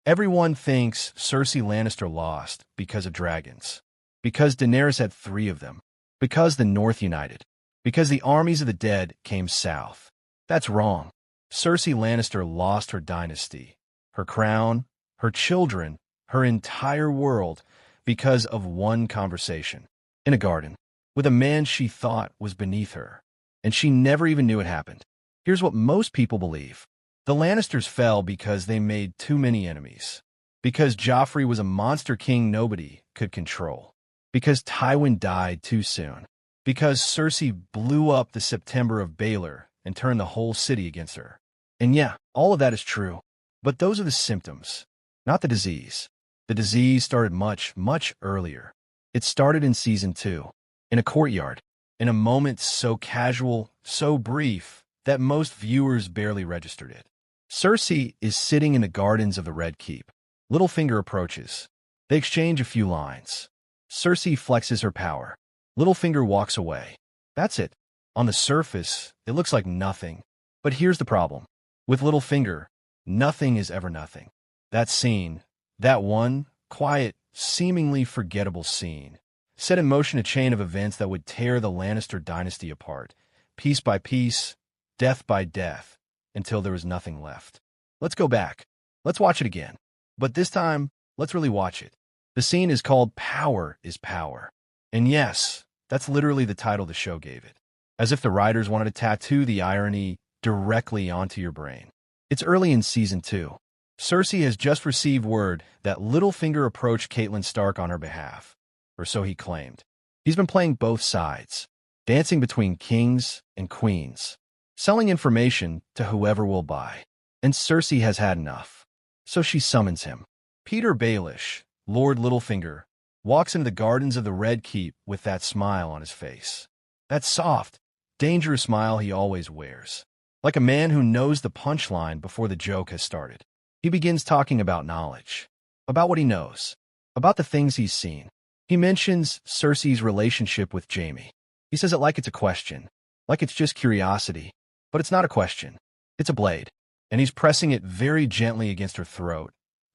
Everyone thinks Cersei Lannister lost because of dragons, because Daenerys had 3 of them, because the North united, because the armies of the dead came south. That's wrong. Cersei Lannister lost her dynasty, her crown, her children, her entire world because of one conversation in a garden with a man she thought was beneath her, and she never even knew it happened. Here's what most people believe. The Lannisters fell because they made too many enemies, because Joffrey was a monster king nobody could control, because Tywin died too soon, because Cersei blew up the September of Baelor and turned the whole city against her. And yeah, all of that is true, but those are the symptoms, not the disease. The disease started much, much earlier. It started in Season 2, in a courtyard, in a moment so casual, so brief, that most viewers barely registered it. Cersei is sitting in the gardens of the Red Keep. Littlefinger approaches. They exchange a few lines. Cersei flexes her power. Littlefinger walks away. That's it. On the surface, it looks like nothing. But here's the problem. With Littlefinger, nothing is ever nothing. That scene, that one, quiet, seemingly forgettable scene, set in motion a chain of events that would tear the Lannister dynasty apart, piece by piece, death by death, until there was nothing left. Let's go back. Let's watch it again. But this time, let's really watch it. The scene is called Power is Power. And yes, that's literally the title the show gave it. As if the writers wanted to tattoo the irony directly onto your brain. It's early in Season 2. Cersei has just received word that Littlefinger approached Catelyn Stark on her behalf, or so he claimed. He's been playing both sides, dancing between kings and queens, selling information to whoever will buy. And Cersei has had enough. So she summons him. Peter Baelish, Lord Littlefinger, walks into the gardens of the Red Keep with that smile on his face. That soft, dangerous smile he always wears. Like a man who knows the punchline before the joke has started. He begins talking about knowledge, about what he knows, about the things he's seen. He mentions Cersei's relationship with Jaime. He says it like it's a question, like it's just curiosity. But it's not a question. It's a blade. And he's pressing it very gently against her throat,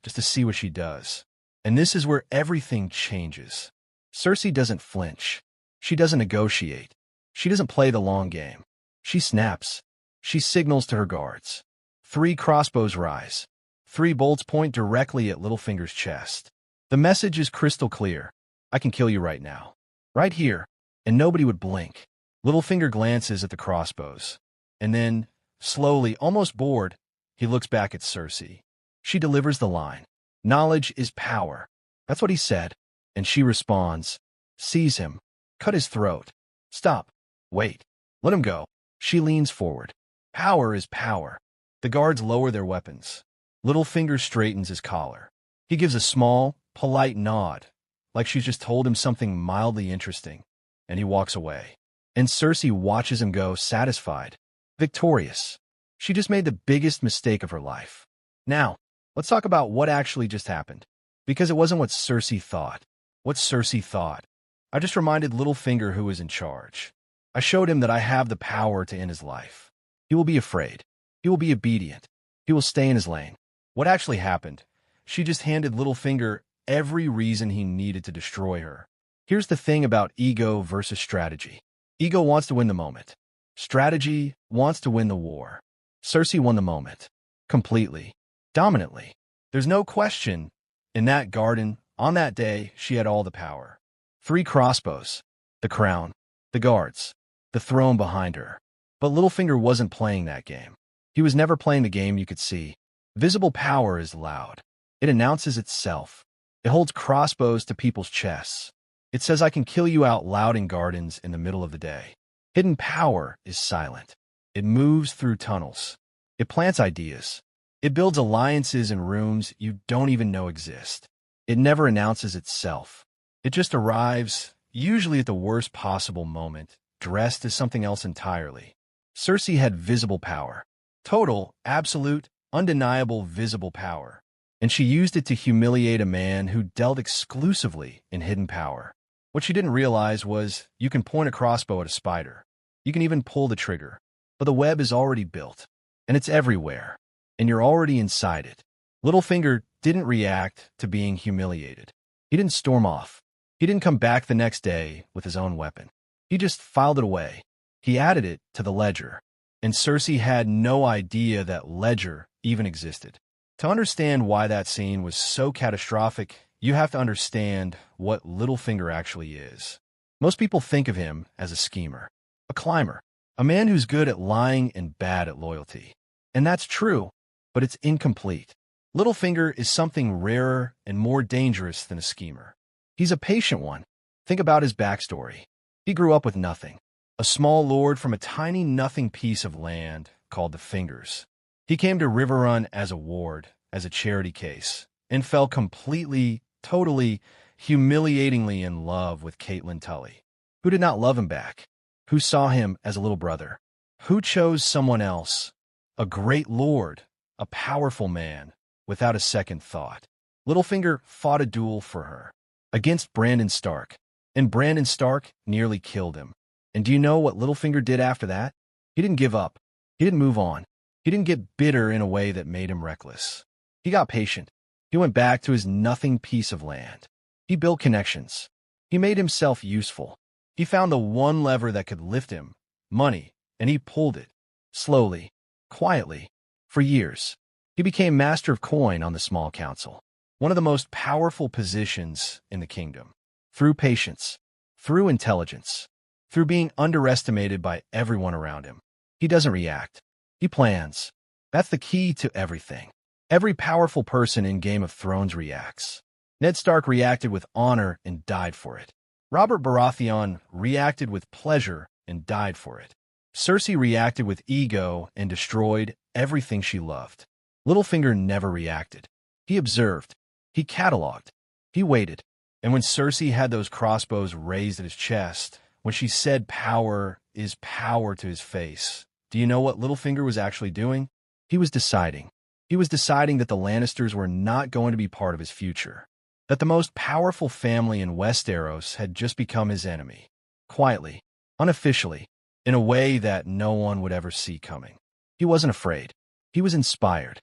just to see what she does. And this is where everything changes. Cersei doesn't flinch. She doesn't negotiate. She doesn't play the long game. She snaps. She signals to her guards. 3 crossbows rise. 3 bolts point directly at Littlefinger's chest. The message is crystal clear. I can kill you right now. Right here. And nobody would blink. Littlefinger glances at the crossbows. And then, slowly, almost bored, he looks back at Cersei. She delivers the line. Knowledge is power. That's what he said. And she responds. Seize him. Cut his throat. Stop. Wait. Let him go. She leans forward. Power is power. The guards lower their weapons. Littlefinger straightens his collar. He gives a small, polite nod, like she's just told him something mildly interesting, and he walks away. And Cersei watches him go, satisfied, victorious. She just made the biggest mistake of her life. Now, let's talk about what actually just happened. Because it wasn't what Cersei thought. What Cersei thought. I just reminded Littlefinger who is in charge. I showed him that I have the power to end his life. He will be afraid. He will be obedient. He will stay in his lane. What actually happened? She just handed Littlefinger every reason he needed to destroy her. Here's the thing about ego versus strategy. Ego wants to win the moment. Strategy wants to win the war. Cersei won the moment. Completely. Dominantly. There's no question. In that garden, on that day, she had all the power. 3 crossbows. The crown. The guards. The throne behind her. But Littlefinger wasn't playing that game. He was never playing the game you could see. Visible power is loud. It announces itself. It holds crossbows to people's chests. It says I can kill you out loud in gardens in the middle of the day. Hidden power is silent. It moves through tunnels. It plants ideas. It builds alliances in rooms you don't even know exist. It never announces itself. It just arrives, usually at the worst possible moment, dressed as something else entirely. Cersei had visible power. Total, absolute, undeniable visible power. And she used it to humiliate a man who dealt exclusively in hidden power. What she didn't realize was you can point a crossbow at a spider. You can even pull the trigger. But the web is already built. And it's everywhere. And you're already inside it. Littlefinger didn't react to being humiliated. He didn't storm off. He didn't come back the next day with his own weapon. He just filed it away. He added it to the ledger. And Cersei had no idea that ledger even existed. To understand why that scene was so catastrophic, you have to understand what Littlefinger actually is. Most people think of him as a schemer, a climber, a man who's good at lying and bad at loyalty. And that's true, but it's incomplete. Littlefinger is something rarer and more dangerous than a schemer. He's a patient one. Think about his backstory. He grew up with nothing, a small lord from a tiny nothing piece of land called the Fingers. He came to Riverrun as a ward, as a charity case, and fell completely, totally, humiliatingly in love with Catelyn Tully, who did not love him back, who saw him as a little brother, who chose someone else, a great lord, a powerful man, without a second thought. Littlefinger fought a duel for her, against Brandon Stark, and Brandon Stark nearly killed him. And do you know what Littlefinger did after that? He didn't give up. He didn't move on. He didn't get bitter in a way that made him reckless. He got patient. He went back to his nothing piece of land. He built connections. He made himself useful. He found the one lever that could lift him, money, and he pulled it, slowly, quietly, for years. He became master of coin on the small council, one of the most powerful positions in the kingdom. Through patience, through intelligence, through being underestimated by everyone around him. He doesn't react. He plans. That's the key to everything. Every powerful person in Game of Thrones reacts. Ned Stark reacted with honor and died for it. Robert Baratheon reacted with pleasure and died for it. Cersei reacted with ego and destroyed everything she loved. Littlefinger never reacted. He observed. He cataloged. He waited. And when Cersei had those crossbows raised at his chest, when she said power is power to his face, do you know what Littlefinger was actually doing? He was deciding. He was deciding that the Lannisters were not going to be part of his future, that the most powerful family in Westeros had just become his enemy, quietly, unofficially, in a way that no one would ever see coming. He wasn't afraid. He was inspired.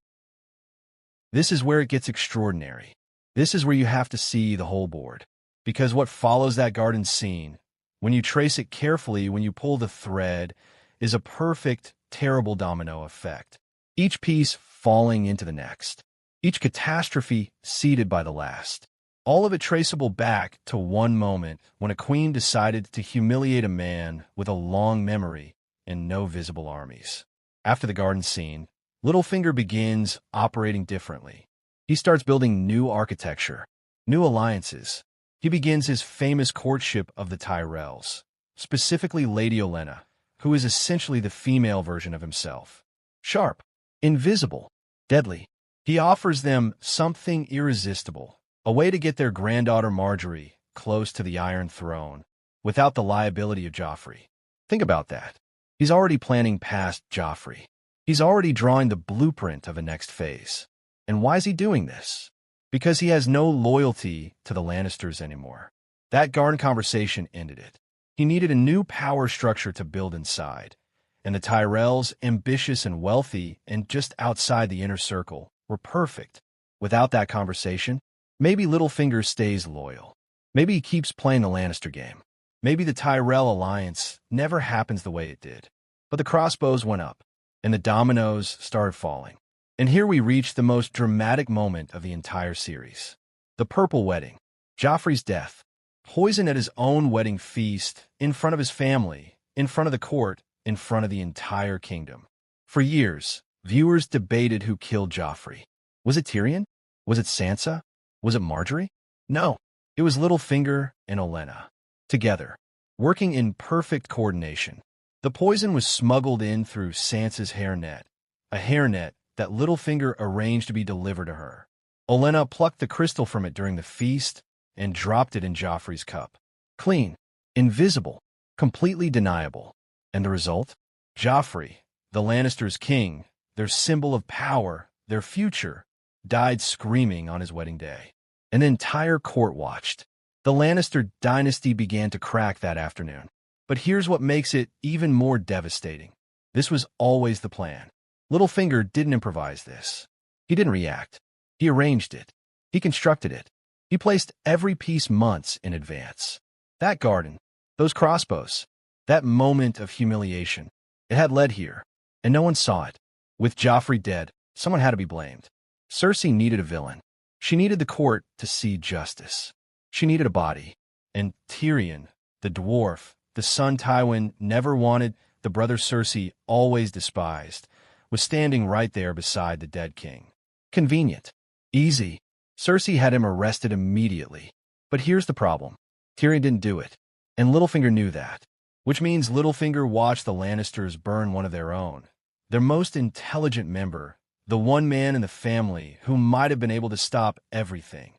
This is where it gets extraordinary. This is where you have to see the whole board. Because what follows that garden scene, when you trace it carefully, when you pull the thread, is a perfect, terrible domino effect. Each piece falling into the next. Each catastrophe seeded by the last. All of it traceable back to one moment when a queen decided to humiliate a man with a long memory and no visible armies. After the garden scene, Littlefinger begins operating differently. He starts building new architecture, new alliances. He begins his famous courtship of the Tyrells, specifically Lady Olenna, who is essentially the female version of himself. Sharp, invisible, deadly. He offers them something irresistible, a way to get their granddaughter Marjorie close to the Iron Throne, without the liability of Joffrey. Think about that. He's already planning past Joffrey. He's already drawing the blueprint of a next phase. And why is he doing this? Because he has no loyalty to the Lannisters anymore. That garden conversation ended it. He needed a new power structure to build inside. And the Tyrells, ambitious and wealthy and just outside the inner circle, were perfect. Without that conversation, maybe Littlefinger stays loyal. Maybe he keeps playing the Lannister game. Maybe the Tyrell alliance never happens the way it did. But the crossbows went up, and the dominoes started falling. And here we reach the most dramatic moment of the entire series. The Purple Wedding. Joffrey's death. Poison at his own wedding feast, in front of his family, in front of the court, in front of the entire kingdom. For years, viewers debated who killed Joffrey. Was it Tyrion? Was it Sansa? Was it Marjorie? No, it was Littlefinger and Olenna. Together, working in perfect coordination. The poison was smuggled in through Sansa's hairnet, a hairnet that Littlefinger arranged to be delivered to her. Olenna plucked the crystal from it during the feast and dropped it in Joffrey's cup. Clean, invisible, completely deniable. And the result? Joffrey, the Lannisters' king, their symbol of power, their future, died screaming on his wedding day. And the entire court watched. The Lannister dynasty began to crack that afternoon. But here's what makes it even more devastating. This was always the plan. Littlefinger didn't improvise this. He didn't react. He arranged it. He constructed it. He placed every piece months in advance. That garden, those crossbows, that moment of humiliation, it had led here, and no one saw it. With Joffrey dead, someone had to be blamed. Cersei needed a villain. She needed the court to see justice. She needed a body. And Tyrion, the dwarf, the son Tywin never wanted, the brother Cersei always despised, was standing right there beside the dead king. Convenient. Easy. Cersei had him arrested immediately. But here's the problem. Tyrion didn't do it. And Littlefinger knew that. Which means Littlefinger watched the Lannisters burn one of their own. Their most intelligent member, the one man in the family who might have been able to stop everything,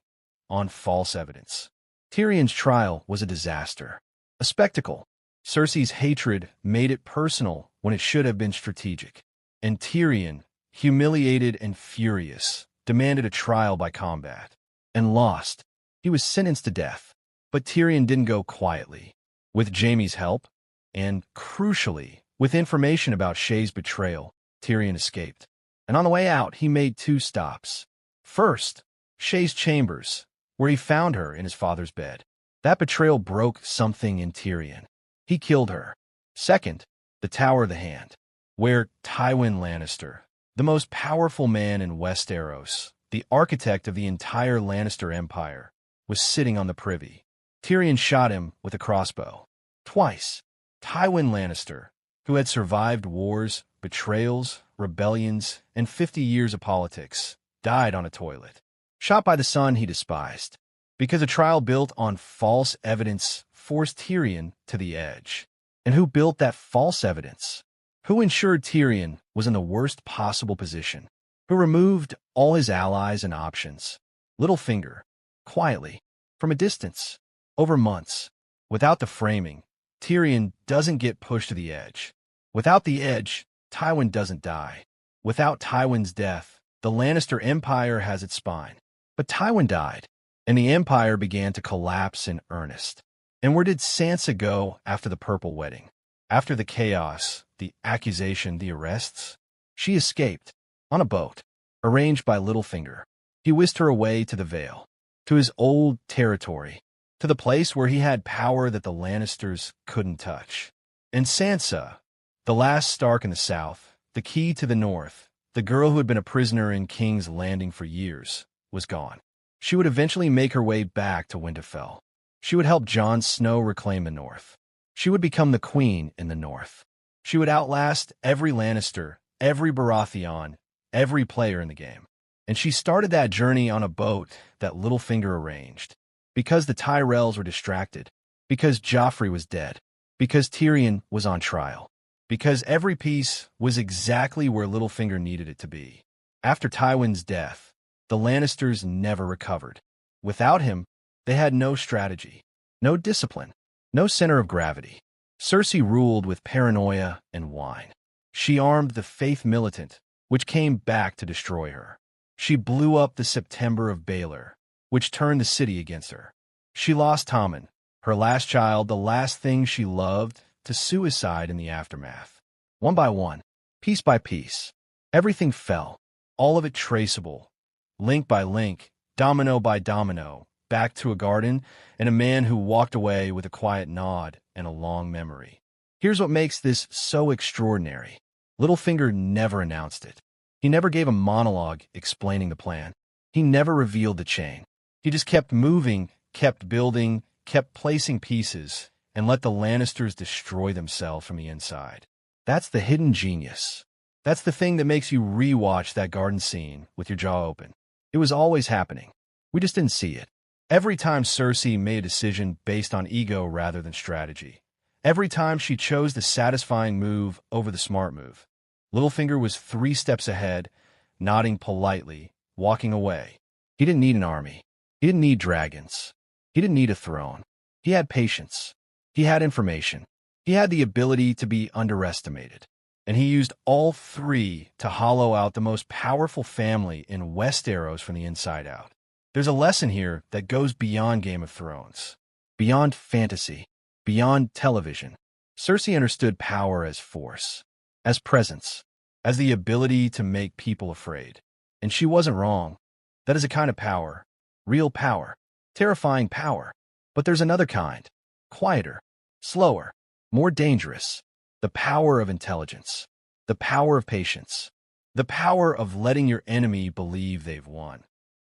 on false evidence. Tyrion's trial was a disaster. A spectacle. Cersei's hatred made it personal when it should have been strategic. And Tyrion, humiliated and furious, demanded a trial by combat. And lost. He was sentenced to death. But Tyrion didn't go quietly. With Jaime's help, and, crucially, with information about Shae's betrayal, Tyrion escaped. And on the way out, he made 2 stops. First, Shae's chambers, where he found her in his father's bed. That betrayal broke something in Tyrion. He killed her. Second, the Tower of the Hand, where Tywin Lannister, the most powerful man in Westeros, the architect of the entire Lannister empire, was sitting on the privy. Tyrion shot him with a crossbow. Twice. Tywin Lannister, who had survived wars, betrayals, rebellions, and 50 years of politics, died on a toilet. Shot by the son he despised. Because a trial built on false evidence forced Tyrion to the edge. And who built that false evidence? Who ensured Tyrion was in the worst possible position? Who removed all his allies and options? Littlefinger. Quietly. From a distance. Over months. Without the framing, Tyrion doesn't get pushed to the edge. Without the edge, Tywin doesn't die. Without Tywin's death, the Lannister Empire has its spine. But Tywin died, and the Empire began to collapse in earnest. And where did Sansa go after the Purple Wedding? After the chaos, the accusation, the arrests? She escaped, on a boat, arranged by Littlefinger. He whisked her away to the Vale, to his old territory, to the place where he had power that the Lannisters couldn't touch. And Sansa, the last Stark in the south, the key to the north, the girl who had been a prisoner in King's Landing for years, was gone. She would eventually make her way back to Winterfell. She would help Jon Snow reclaim the north. She would become the queen in the north. She would outlast every Lannister, every Baratheon, every player in the game. And she started that journey on a boat that Littlefinger arranged. Because the Tyrells were distracted. Because Joffrey was dead. Because Tyrion was on trial. Because every piece was exactly where Littlefinger needed it to be. After Tywin's death, the Lannisters never recovered. Without him, they had no strategy, no discipline, no center of gravity. Cersei ruled with paranoia and wine. She armed the Faith Militant, which came back to destroy her. She blew up the September of Baelor, which turned the city against her. She lost Tommen, her last child, the last thing she loved, to suicide in the aftermath. One by one, piece by piece, everything fell, all of it traceable, link by link, domino by domino, back to a garden and a man who walked away with a quiet nod and a long memory. Here's what makes this so extraordinary. Littlefinger never announced it. He never gave a monologue explaining the plan. He never revealed the chain. He just kept moving, kept building, kept placing pieces, and let the Lannisters destroy themselves from the inside. That's the hidden genius. That's the thing that makes you rewatch that garden scene with your jaw open. It was always happening. We just didn't see it. Every time Cersei made a decision based on ego rather than strategy. Every time she chose the satisfying move over the smart move. Littlefinger was 3 steps ahead, nodding politely, walking away. He didn't need an army. He didn't need dragons. He didn't need a throne. He had patience. He had information. He had the ability to be underestimated. And he used all 3 to hollow out the most powerful family in Westeros from the inside out. There's a lesson here that goes beyond Game of Thrones, beyond fantasy, beyond television. Cersei understood power as force, as presence, as the ability to make people afraid. And she wasn't wrong. That is a kind of power. Real power. Terrifying power. But there's another kind. Quieter. Slower. More dangerous. The power of intelligence. The power of patience. The power of letting your enemy believe they've won,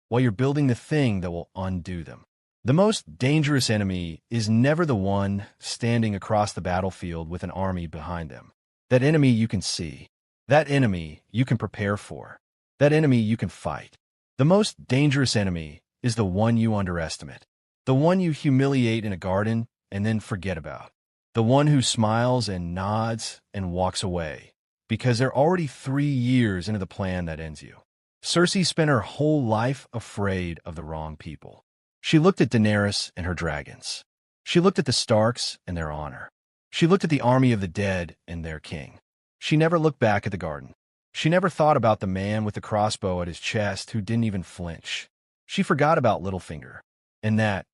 while you're building the thing that will undo them. The most dangerous enemy is never the one standing across the battlefield with an army behind them. That enemy you can see. That enemy you can prepare for. That enemy you can fight. The most dangerous enemy is the one you underestimate. The one you humiliate in a garden and then forget about. The one who smiles and nods and walks away, because they're already 3 years into the plan that ends you. Cersei spent her whole life afraid of the wrong people. She looked at Daenerys and her dragons. She looked at the Starks and their honor. She looked at the army of the dead and their king. She never looked back at the garden. She never thought about the man with the crossbow at his chest who didn't even flinch. She forgot about Littlefinger. And that,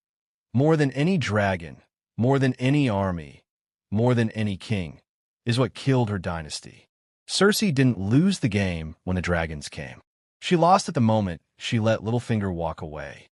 more than any dragon, more than any army, more than any king, is what killed her dynasty. Cersei didn't lose the game when the dragons came. She lost at the moment she let Littlefinger walk away.